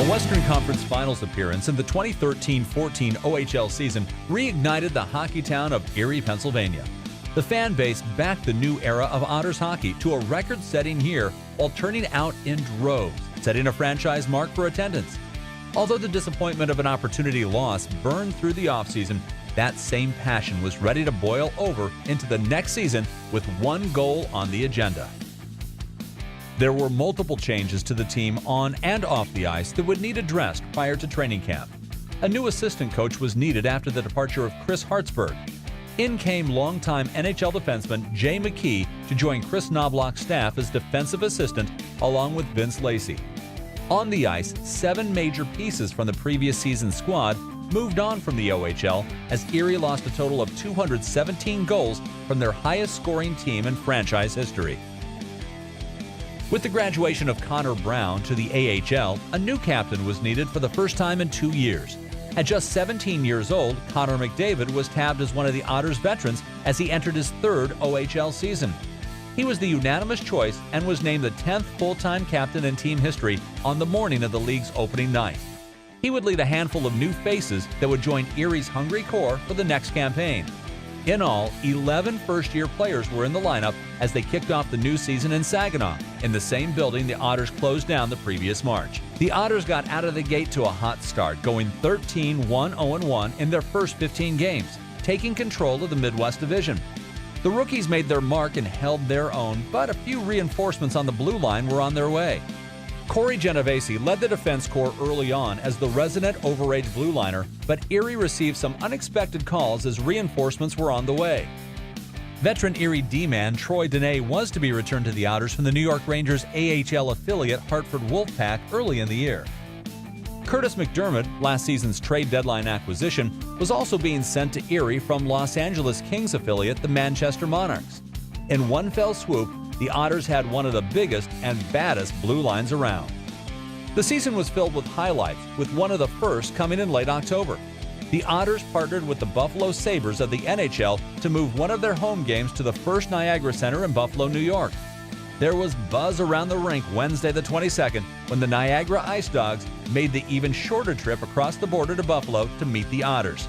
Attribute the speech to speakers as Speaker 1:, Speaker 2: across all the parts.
Speaker 1: A Western Conference Finals appearance in the 2013-14 OHL season reignited the hockey town of Erie, Pennsylvania. The fan base backed the new era of Otters hockey to a record-setting year while turning out in droves, setting a franchise mark for attendance. Although the disappointment of an opportunity loss burned through the offseason, that same passion was ready to boil over into the next season with one goal on the agenda. There were multiple changes to the team on and off the ice that would need addressed prior to training camp. A new assistant coach was needed after the departure of Chris Hartsburg. In came longtime NHL defenseman Jay McKee to join Chris Knobloch's staff as defensive assistant along with Vince Lacey. On the ice, 7 major pieces from the previous season's squad moved on from the OHL as Erie lost a total of 217 goals from their highest scoring team in franchise history. With the graduation of Connor Brown to the AHL, a new captain was needed for the first time in 2 years. At just 17 years old, Connor McDavid was tabbed as one of the Otters veterans as he entered his 3rd OHL season. He was the unanimous choice and was named the 10th full-time captain in team history on the morning of the league's opening night. He would lead a handful of new faces that would join Erie's hungry core for the next campaign. In all, 11 first-year players were in the lineup as they kicked off the new season in Saginaw, in the same building the Otters closed down the previous March. The Otters got out of the gate to a hot start, going 13-1-0-1 in their first 15 games, taking control of the Midwest Division. The rookies made their mark and held their own, but a few reinforcements on the blue line were on their way. Corey Genovese led the defense corps early on as the resident overage blue liner, but Erie received some unexpected calls as reinforcements were on the way. Veteran Erie D-man Troy Dene was to be returned to the Otters from the New York Rangers AHL affiliate Hartford Wolfpack early in the year. Curtis McDermott, last season's trade deadline acquisition, was also being sent to Erie from Los Angeles Kings affiliate the Manchester Monarchs. In one fell swoop, the Otters had one of the biggest and baddest blue lines around. The season was filled with highlights, with one of the first coming in late October. The Otters partnered with the Buffalo Sabres of the NHL to move one of their home games to the First Niagara Center in Buffalo, New York. There was buzz around the rink Wednesday the 22nd when the Niagara Ice Dogs made the even shorter trip across the border to Buffalo to meet the Otters.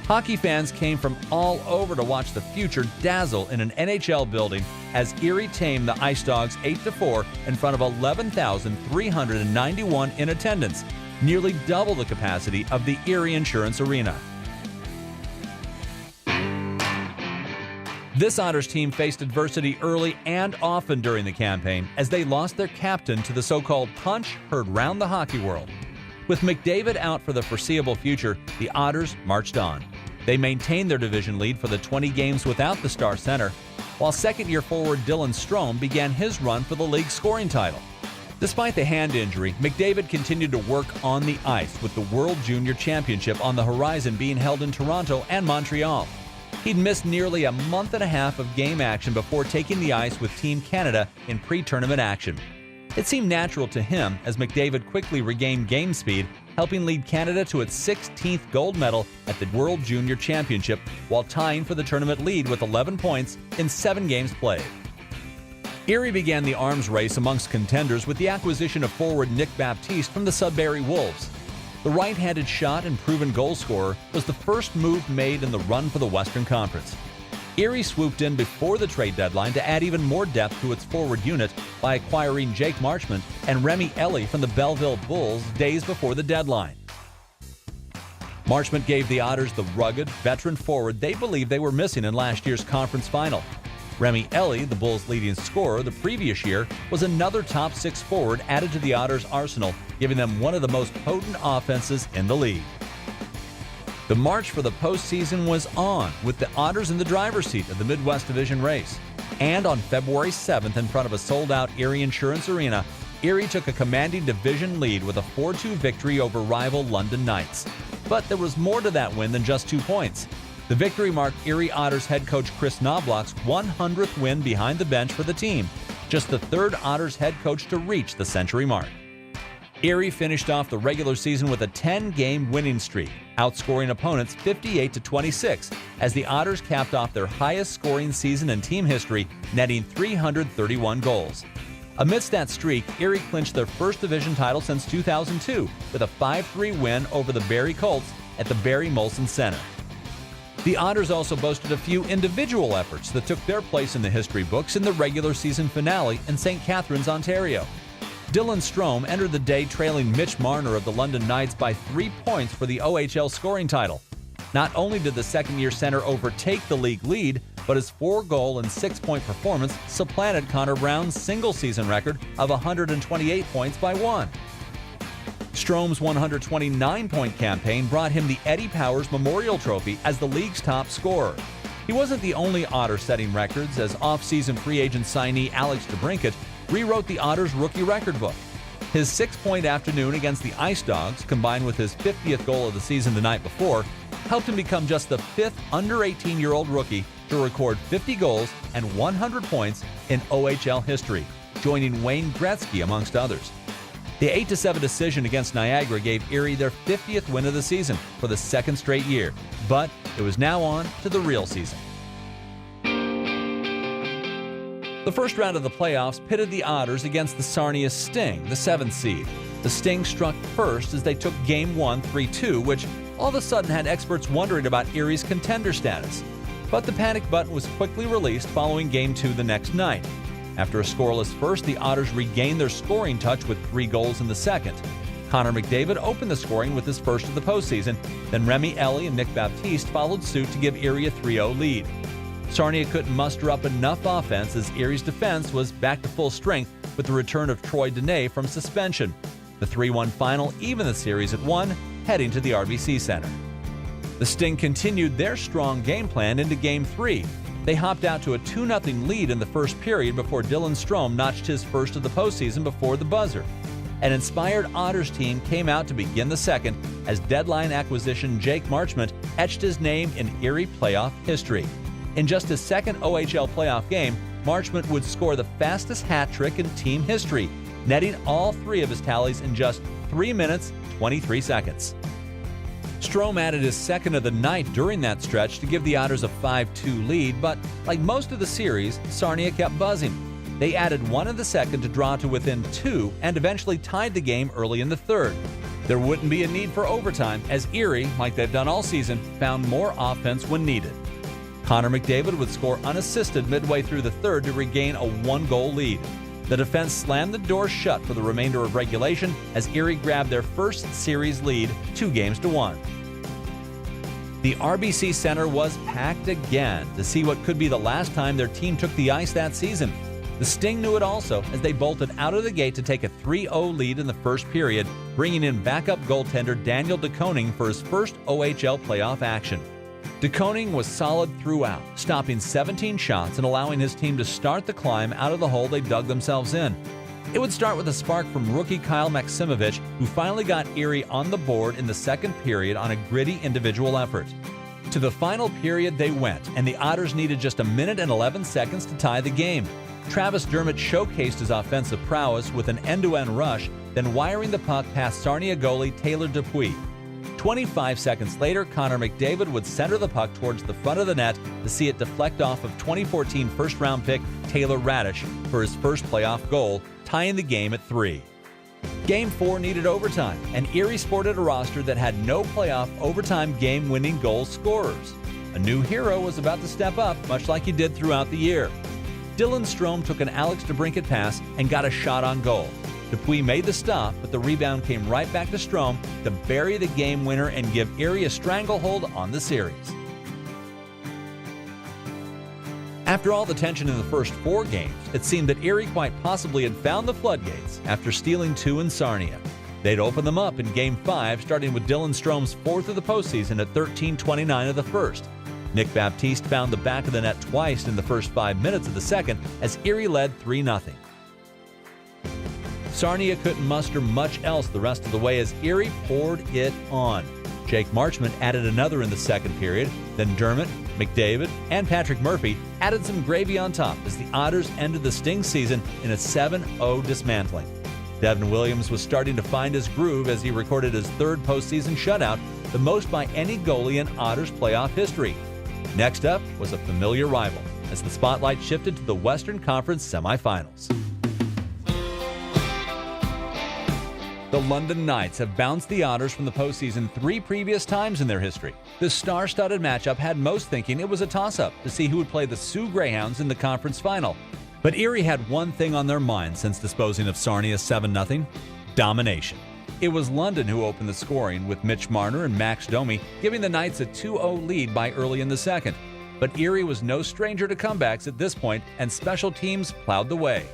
Speaker 1: Hockey fans came from all over to watch the future dazzle in an NHL building as Erie tamed the Ice Dogs 8-4 in front of 11,391 in attendance, nearly double the capacity of the Erie Insurance Arena. This Otters team faced adversity early and often during the campaign as they lost their captain to the so-called punch heard round the hockey world. With McDavid out for the foreseeable future, the Otters marched on. They maintained their division lead for the 20 games without the star center, while second-year forward Dylan Strome began his run for the league scoring title. Despite the hand injury, McDavid continued to work on the ice with the World Junior Championship on the horizon being held in Toronto and Montreal. He'd missed nearly a month and a half of game action before taking the ice with Team Canada in pre-tournament action. It seemed natural to him as McDavid quickly regained game speed, helping lead Canada to its 16th gold medal at the World Junior Championship while tying for the tournament lead with 11 points in 7 games played. Erie began the arms race amongst contenders with the acquisition of forward Nick Baptiste from the Sudbury Wolves. The right-handed shot and proven goal scorer was the first move made in the run for the Western Conference. Erie swooped in before the trade deadline to add even more depth to its forward unit by acquiring Jake Marchment and Remy Ellie from the Belleville Bulls days before the deadline. Marchment gave the Otters the rugged, veteran forward they believed they were missing in last year's conference final. Remy Ellie, the Bulls' leading scorer the previous year, was another top 6 forward added to the Otters' arsenal, giving them one of the most potent offenses in the league. The march for the postseason was on, with the Otters in the driver's seat of the Midwest Division race. And on February 7th, in front of a sold-out Erie Insurance Arena, Erie took a commanding division lead with a 4-2 victory over rival London Knights. But there was more to that win than just 2 points. The victory marked Erie Otters head coach Chris Knobloch's 100th win behind the bench for the team, just the 3rd Otters head coach to reach the century mark. Erie finished off the regular season with a 10-game winning streak, outscoring opponents 58-26, as the Otters capped off their highest scoring season in team history, netting 331 goals. Amidst that streak, Erie clinched their first division title since 2002 with a 5-3 win over the Barry Colts at the Barry Molson Center. The Otters also boasted a few individual efforts that took their place in the history books in the regular season finale in St. Catharines, Ontario. Dylan Strome entered the day trailing Mitch Marner of the London Knights by 3 points for the OHL scoring title. Not only did the second-year center overtake the league lead, but his 4-goal and 6-point performance supplanted Connor Brown's single-season record of 128 points by 1. Strome's 129-point campaign brought him the Eddie Powers Memorial Trophy as the league's top scorer. He wasn't the only Otter setting records, as off-season free agent signee Alex DeBrincat rewrote the Otters' rookie record book. His 6-point afternoon against the Ice Dogs, combined with his 50th goal of the season the night before, helped him become just the 5th under-18-year-old rookie to record 50 goals and 100 points in OHL history, joining Wayne Gretzky amongst others. The 8-7 decision against Niagara gave Erie their 50th win of the season for the second straight year, but it was now on to the real season. The first round of the playoffs pitted the Otters against the Sarnia Sting, the 7th seed. The Sting struck first as they took Game 1 3-2, which all of a sudden had experts wondering about Erie's contender status. But the panic button was quickly released following Game 2 the next night. After a scoreless first, the Otters regained their scoring touch with 3 goals in the second. Connor McDavid opened the scoring with his first of the postseason. Then Remy Ellie and Nick Baptiste followed suit to give Erie a 3-0 lead. Sarnia couldn't muster up enough offense as Erie's defense was back to full strength with the return of Troy Dene from suspension. The 3-1 final evened the series at 1, heading to the RBC Center. The Sting continued their strong game plan into Game 3. They hopped out to a 2-0 lead in the first period before Dylan Strome notched his first of the postseason before the buzzer. An inspired Otters team came out to begin the second as deadline acquisition Jake Marchment etched his name in Erie playoff history. In just his second OHL playoff game, Marchment would score the fastest hat trick in team history, netting all 3 of his tallies in just 3 minutes, 23 seconds. Strome added his second of the night during that stretch to give the Otters a 5-2 lead, but like most of the series, Sarnia kept buzzing. They added 1 in the second to draw to within 2 and eventually tied the game early in the third. There wouldn't be a need for overtime as Erie, like they've done all season, found more offense when needed. Connor McDavid would score unassisted midway through the third to regain a 1-goal lead. The defense slammed the door shut for the remainder of regulation as Erie grabbed their first series lead 2-1. The RBC Center was packed again to see what could be the last time their team took the ice that season. The Sting knew it also as they bolted out of the gate to take a 3-0 lead in the first period, bringing in backup goaltender Daniel DeKoning for his first OHL playoff action. DeKoning was solid throughout, stopping 17 shots and allowing his team to start the climb out of the hole they dug themselves in. It would start with a spark from rookie Kyle Maximovich, who finally got Erie on the board in the second period on a gritty individual effort. To the final period they went, and the Otters needed just 1 minute and 11 seconds to tie the game. Travis Dermott showcased his offensive prowess with an end-to-end rush, then wiring the puck past Sarnia goalie Taylor Dupuis. 25 seconds later, Connor McDavid would center the puck towards the front of the net to see it deflect off of 2014 first-round pick Taylor Radish for his first playoff goal, tying the game at 3. Game 4 needed overtime, and Erie sported a roster that had no playoff overtime game-winning goal scorers. A new hero was about to step up, much like he did throughout the year. Dylan Strome took an Alex DeBrincat pass and got a shot on goal. Dupuis made the stop, but the rebound came right back to Strome to bury the game winner and give Erie a stranglehold on the series. After all the tension in the first 4 games, it seemed that Erie quite possibly had found the floodgates after stealing 2 in Sarnia. They'd open them up in Game 5, starting with Dylan Strome's 4th of the postseason at 13:29 of the first. Nick Baptiste found the back of the net twice in the first 5 minutes of the second as Erie led 3-0. Sarnia couldn't muster much else the rest of the way as Erie poured it on. Jake Marchment added another in the second period, then Dermott, McDavid, and Patrick Murphy added some gravy on top as the Otters ended the Sting season in a 7-0 dismantling. Devin Williams was starting to find his groove as he recorded his 3rd postseason shutout, the most by any goalie in Otters playoff history. Next up was a familiar rival as the spotlight shifted to the Western Conference semifinals. The London Knights have bounced the Otters from the postseason 3 previous times in their history. The star-studded matchup had most thinking it was a toss-up to see who would play the Sioux Greyhounds in the conference final. But Erie had one thing on their mind since disposing of Sarnia 7-0: domination. It was London who opened the scoring, with Mitch Marner and Max Domi giving the Knights a 2-0 lead by early in the second. But Erie was no stranger to comebacks at this point, and special teams plowed the way.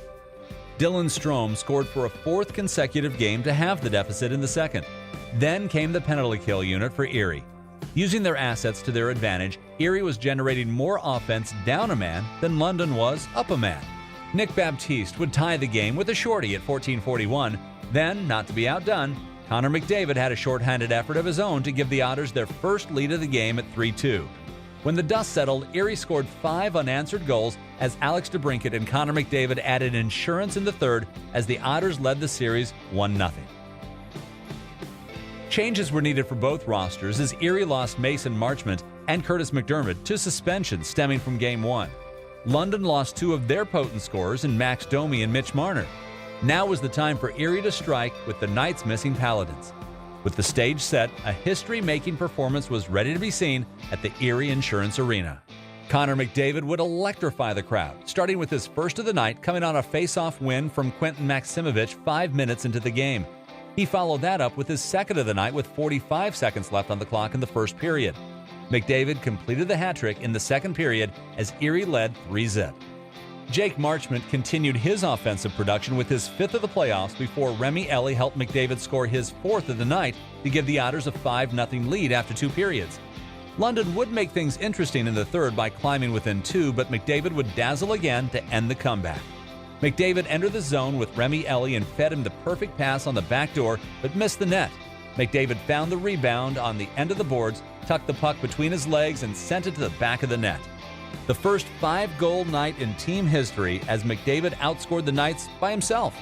Speaker 1: Dylan Strome scored for a 4th consecutive game to halve the deficit in the second. Then came the penalty kill unit for Erie. Using their assets to their advantage, Erie was generating more offense down a man than London was up a man. Nick Baptiste would tie the game with a shorty at 14:41. Then, not to be outdone, Connor McDavid had a shorthanded effort of his own to give the Otters their first lead of the game at 3-2. When the dust settled, Erie scored 5 unanswered goals as Alex DeBrincat and Connor McDavid added insurance in the third as the Otters led the series 1-0. Changes were needed for both rosters as Erie lost Mason Marchment and Curtis McDermott to suspension stemming from Game 1. London lost 2 of their potent scorers in Max Domi and Mitch Marner. Now was the time for Erie to strike with the Knights missing Paladins. With the stage set, a history-making performance was ready to be seen at the Erie Insurance Arena. Connor McDavid would electrify the crowd, starting with his first of the night coming on a face-off win from Quentin Maximovich 5 minutes into the game. He followed that up with his second of the night with 45 seconds left on the clock in the first period. McDavid completed the hat trick in the second period as Erie led 3-0. Jake Marchment continued his offensive production with his 5th of the playoffs before Remy Ellie helped McDavid score his 4th of the night to give the Otters a 5-0 lead after 2 periods. London would make things interesting in the third by climbing within 2, but McDavid would dazzle again to end the comeback. McDavid entered the zone with Remy Ellie and fed him the perfect pass on the back door, but missed the net. McDavid found the rebound on the end of the boards, tucked the puck between his legs, and sent it to the back of the net. The first 5-goal night in team history as McDavid outscored the Knights by himself.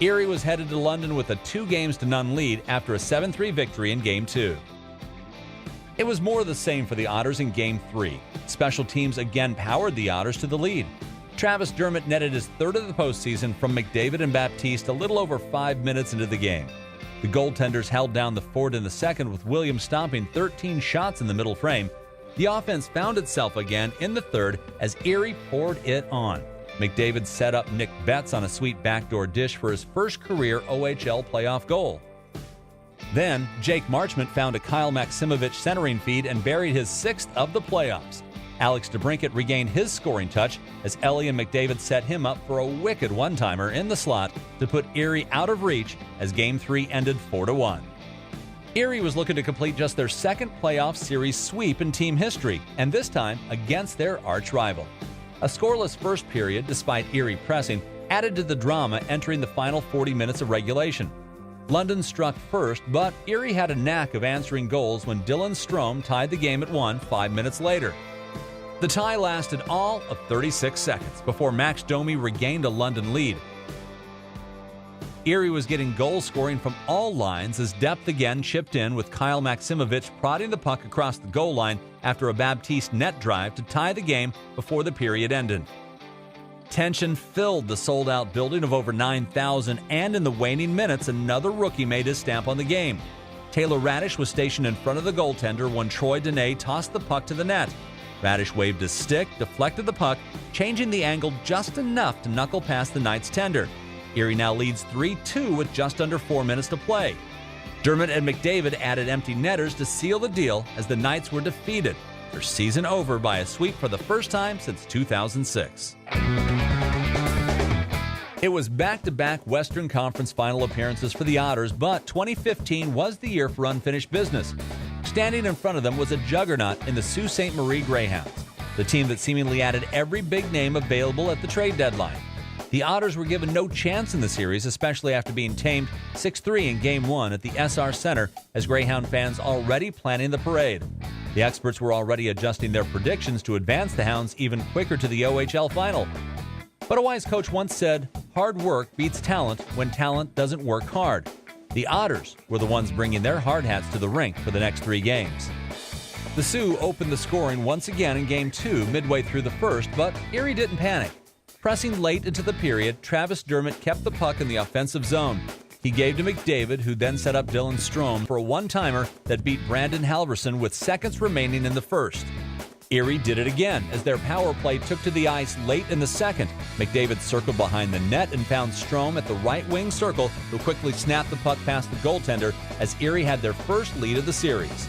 Speaker 1: Erie was headed to London with a 2-0 lead after a 7-3 victory in Game 2. It was more of the same for the Otters in Game 3. Special teams again powered the Otters to the lead. Travis Dermott netted his 3rd of the postseason from McDavid and Baptiste a little over 5 minutes into the game. The goaltenders held down the fort in the second with Williams stomping 13 shots in the middle frame. The offense found itself again in the third as Erie poured it on. McDavid set up Nick Betts on a sweet backdoor dish for his first career OHL playoff goal. Then, Jake Marchment found a Kyle Maximovich centering feed and buried his 6th of the playoffs. Alex DeBrincat regained his scoring touch as Ellie and McDavid set him up for a wicked one-timer in the slot to put Erie out of reach as Game 3 ended 4-1. Erie was looking to complete just their 2nd playoff series sweep in team history, and this time against their arch-rival. A scoreless first period, despite Erie pressing, added to the drama entering the final 40 minutes of regulation. London struck first, but Erie had a knack of answering goals when Dylan Strome tied the game at 1 5 minutes later. The tie lasted all of 36 seconds before Max Domi regained a London lead. Erie was getting goal scoring from all lines as depth again chipped in with Kyle Maximovich prodding the puck across the goal line after a Baptiste net drive to tie the game before the period ended. Tension filled the sold-out building of over 9,000, and in the waning minutes, another rookie made his stamp on the game. Taylor Radish was stationed in front of the goaltender when Troy Dene tossed the puck to the net. Radish waved his stick, deflected the puck, changing the angle just enough to knuckle past the Knights' tender. Erie now leads 3-2 with just under 4 minutes to play. Dermott and McDavid added empty netters to seal the deal as the Knights were defeated. Their season over by a sweep for the first time since 2006. It was back-to-back Western Conference final appearances for the Otters, but 2015 was the year for unfinished business. Standing in front of them was a juggernaut in the Sault Ste. Marie Greyhounds, the team that seemingly added every big name available at the trade deadline. The Otters were given no chance in the series, especially after being tamed 6-3 in Game 1 at the SR Center, as Greyhound fans already planning the parade. The experts were already adjusting their predictions to advance the Hounds even quicker to the OHL final. But a wise coach once said, "Hard work beats talent when talent doesn't work hard." The Otters were the ones bringing their hard hats to the rink for the next 3 games. The Sioux opened the scoring once again in Game 2 midway through the first, but Erie didn't panic. Pressing late into the period, Travis Dermott kept the puck in the offensive zone. He gave to McDavid, who then set up Dylan Strome for a one-timer that beat Brandon Halverson with seconds remaining in the first. Erie did it again as their power play took to the ice late in the second. McDavid circled behind the net and found Strome at the right wing circle, who quickly snapped the puck past the goaltender as Erie had their first lead of the series.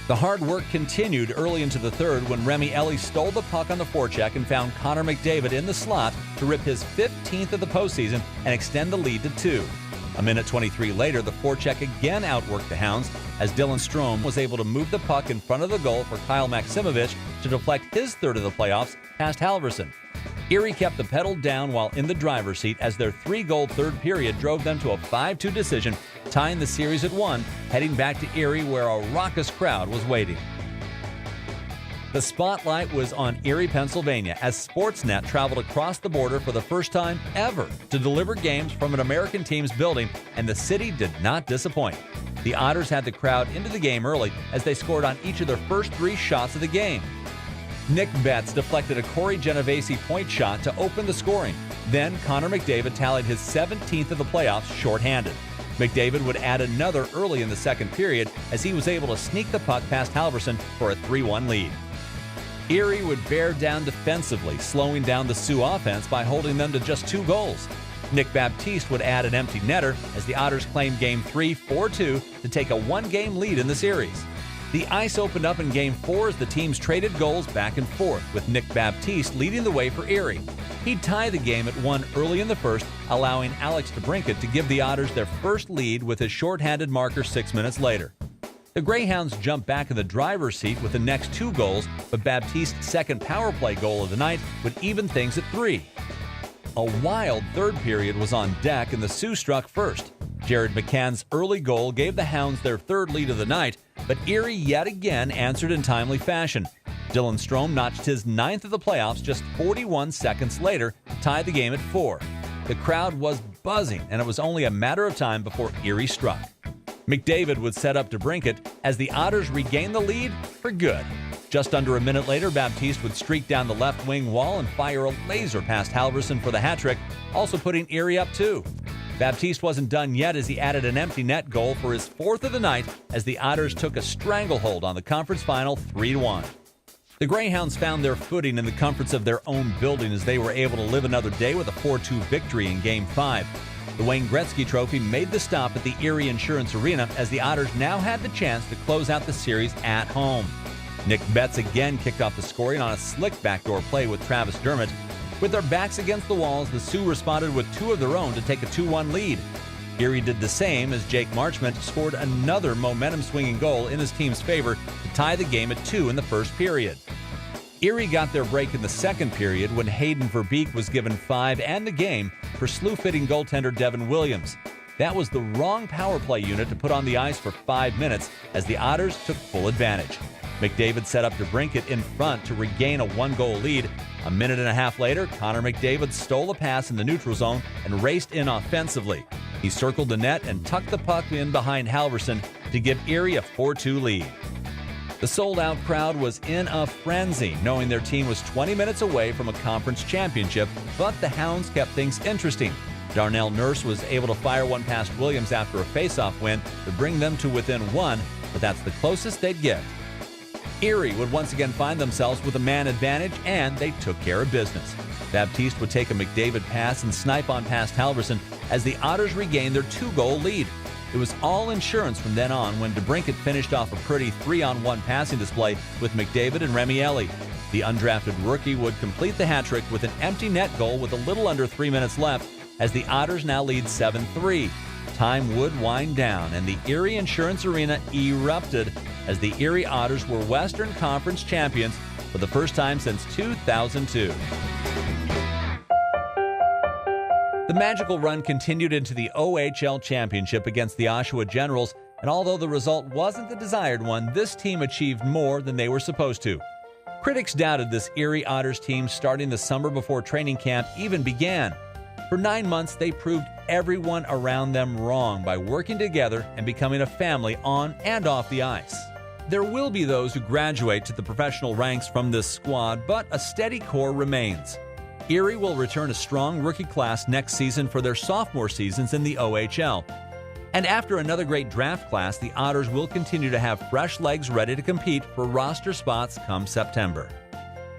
Speaker 1: The hard work continued early into the third when Remi Elie stole the puck on the forecheck and found Connor McDavid in the slot to rip his 15th of the postseason and extend the lead to 2. A minute 23 later, the forecheck again outworked the Hounds as Dylan Strome was able to move the puck in front of the goal for Kyle Maximovich to deflect his third of the playoffs past Halverson. Erie kept the pedal down while in the driver's seat as their 3-goal third period drove them to a 5-2 decision, tying the series at 1, heading back to Erie where a raucous crowd was waiting. The spotlight was on Erie, Pennsylvania, as Sportsnet traveled across the border for the first time ever to deliver games from an American team's building, and the city did not disappoint. The Otters had the crowd into the game early as they scored on each of their first 3 shots of the game. Nick Betts deflected a Corey Genovese point shot to open the scoring. Then Connor McDavid tallied his 17th of the playoffs shorthanded. McDavid would add another early in the second period as he was able to sneak the puck past Halverson for a 3-1 lead. Erie would bear down defensively, slowing down the Sioux offense by holding them to just 2 goals. Nick Baptiste would add an empty netter as the Otters claimed Game 3 4-2 to take a 1-game lead in the series. The ice opened up in Game 4 as the teams traded goals back and forth, with Nick Baptiste leading the way for Erie. He'd tie the game at 1 early in the first, allowing Alex DeBrincat to give the Otters their first lead with his shorthanded marker 6 minutes later. The Greyhounds jumped back in the driver's seat with the next 2 goals, but Baptiste's second power play goal of the night would even things at 3. A wild third period was on deck and the Sioux struck first. Jared McCann's early goal gave the Hounds their 3rd lead of the night, but Erie yet again answered in timely fashion. Dylan Strome notched his 9th of the playoffs just 41 seconds later to tie the game at 4. The crowd was buzzing, and it was only a matter of time before Erie struck. McDavid would set up DeBrincat as the Otters regained the lead for good. Just under a minute later, Baptiste would streak down the left wing wall and fire a laser past Halverson for the hat trick, also putting Erie up 2. Baptiste wasn't done yet as he added an empty net goal for his 4th of the night as the Otters took a stranglehold on the conference final 3-1. The Greyhounds found their footing in the comforts of their own building as they were able to live another day with a 4-2 victory in Game 5. The Wayne Gretzky Trophy made the stop at the Erie Insurance Arena as the Otters now had the chance to close out the series at home. Nick Betts again kicked off the scoring on a slick backdoor play with Travis Dermott. With their backs against the walls, the Sioux responded with 2 of their own to take a 2-1 lead. Erie did the same as Jake Marchment scored another momentum-swinging goal in his team's favor to tie the game at 2 in the first period. Erie got their break in the second period when Hayden Verbeek was given 5 and the game for slew-fitting goaltender Devin Williams. That was the wrong power play unit to put on the ice for 5 minutes as the Otters took full advantage. McDavid set up DeBrincat in front to regain a 1-goal lead. A minute and a half later, Connor McDavid stole a pass in the neutral zone and raced in offensively. He circled the net and tucked the puck in behind Halverson to give Erie a 4-2 lead. The sold-out crowd was in a frenzy, knowing their team was 20 minutes away from a conference championship, but the Hounds kept things interesting. Darnell Nurse was able to fire one past Williams after a face-off win to bring them to within 1, but that's the closest they'd get. Erie would once again find themselves with a man advantage, and they took care of business. Baptiste would take a McDavid pass and snipe on past Halverson as the Otters regained their 2-goal lead. It was all insurance from then on when DeBrincat finished off a pretty 3-on-1 passing display with McDavid and Remi Elie. The undrafted rookie would complete the hat trick with an empty net goal with a little under 3 minutes left as the Otters now lead 7-3. Time would wind down and the Erie Insurance Arena erupted as the Erie Otters were Western Conference champions for the first time since 2002. The magical run continued into the OHL Championship against the Oshawa Generals, and although the result wasn't the desired one, this team achieved more than they were supposed to. Critics doubted this Erie Otters team starting the summer before training camp even began. For 9 months, they proved everyone around them wrong by working together and becoming a family on and off the ice. There will be those who graduate to the professional ranks from this squad, but a steady core remains. Erie will return a strong rookie class next season for their sophomore seasons in the OHL. And after another great draft class, the Otters will continue to have fresh legs ready to compete for roster spots come September.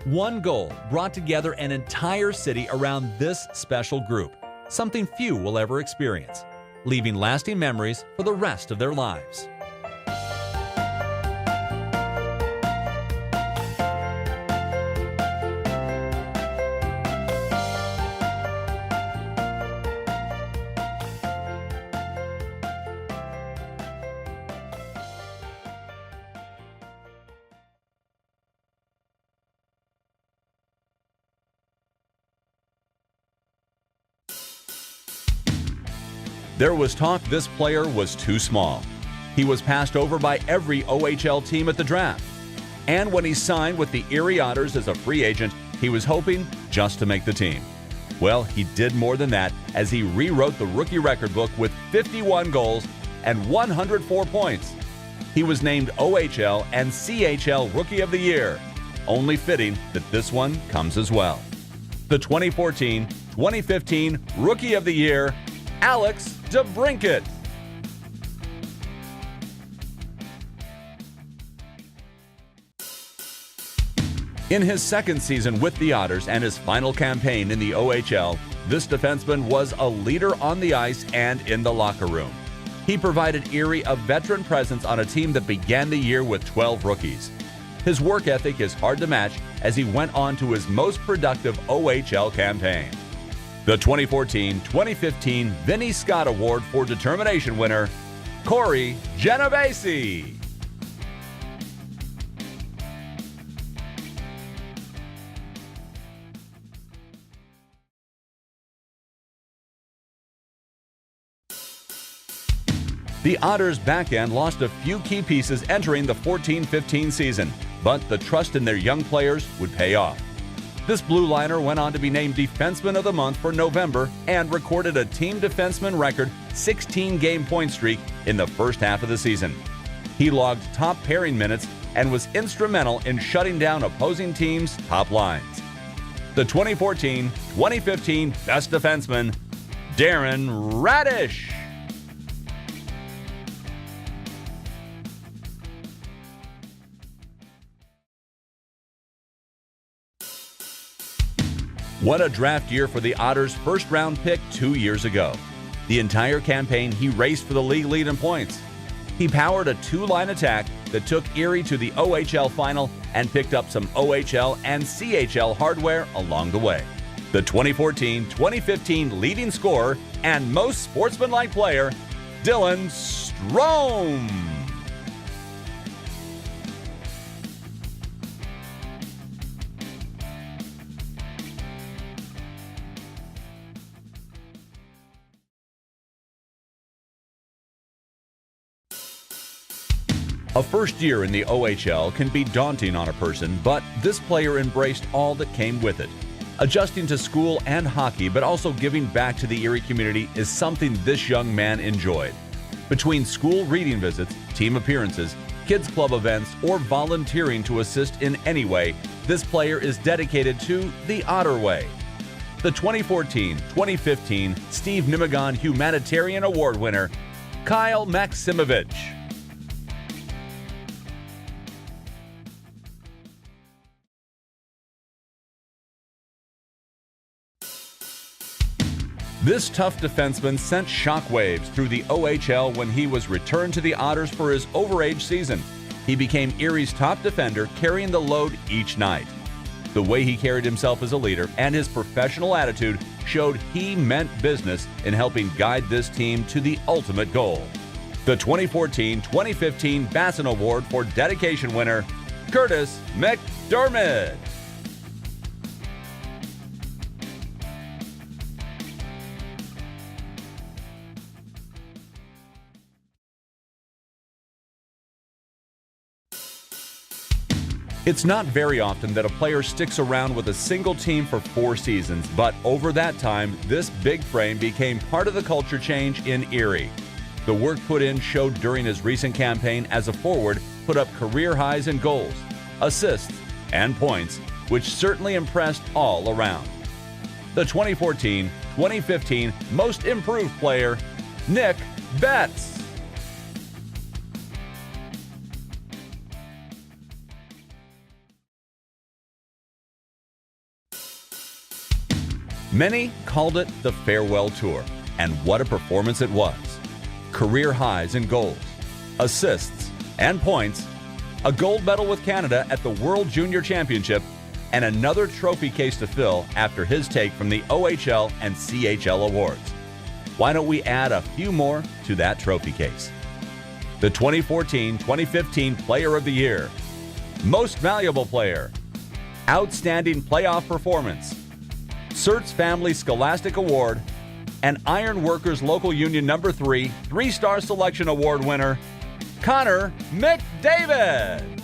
Speaker 1: One goal brought together an entire city around this special group, something few will ever experience, leaving lasting memories for the rest of their lives. There was talk this player was too small. He was passed over by every OHL team at the draft. And when he signed with the Erie Otters as a free agent, he was hoping just to make the team. Well, he did more than that as he rewrote the rookie record book with 51 goals and 104 points. He was named OHL and CHL Rookie of the Year. Only fitting that this one comes as well. The 2014-2015 Rookie of the Year, Alex DeBrincat. In his second season with the Otters and his final campaign in the OHL, this defenseman was a leader on the ice and in the locker room. He provided Erie a veteran presence on a team that began the year with 12 rookies. His work ethic is hard to match as he went on to his most productive OHL campaign. The 2014-2015 Vinnie Scott Award for Determination winner, Corey Genovese. The Otters' back end lost a few key pieces entering the 14-15 season, but the trust in their young players would pay off. This blue liner went on to be named Defenseman of the Month for November and recorded a team defenseman record 16-game point streak in the first half of the season. He logged top pairing minutes and was instrumental in shutting down opposing teams' top lines. The 2014-2015 Best Defenseman, Darren Radish. What a draft year for the Otters' first-round pick 2 years ago. The entire campaign, he raced for the league lead in points. He powered a two-line attack that took Erie to the OHL final and picked up some OHL and CHL hardware along the way. The 2014-2015 leading scorer and most sportsmanlike player, Dylan Strome. A first year in the OHL can be daunting on a person, but this player embraced all that came with it. Adjusting to school and hockey, but also giving back to the Erie community is something this young man enjoyed. Between school reading visits, team appearances, kids club events, or volunteering to assist in any way, this player is dedicated to the Otter Way. The 2014-2015 Steve Nimigon Humanitarian Award winner, Kyle Maximovich. This tough defenseman sent shockwaves through the OHL when he was returned to the Otters for his overage season. He became Erie's top defender, carrying the load each night. The way he carried himself as a leader and his professional attitude showed he meant business in helping guide this team to the ultimate goal. The 2014-2015 Basson Award for Dedication winner, Curtis McDermott. It's not very often that a player sticks around with a single team for 4 seasons, but over that time, this big frame became part of the culture change in Erie. The work put in showed during his recent campaign as a forward, put up career highs in goals, assists, and points, which certainly impressed all around. the 2014-2015 Most Improved Player, Nick Betts. Many called it the farewell tour, and what a performance it was. Career highs in goals, assists, and points, a gold medal with Canada at the World Junior Championship, and another trophy case to fill after his take from the OHL and CHL awards. Why don't we add a few more to that trophy case? The 2014-2015 Player of the Year, Most Valuable Player, Outstanding Playoff Performance, Certs Family Scholastic Award, and Iron Workers Local Union No. 3 3-Star Selection Award winner, Connor McDavid.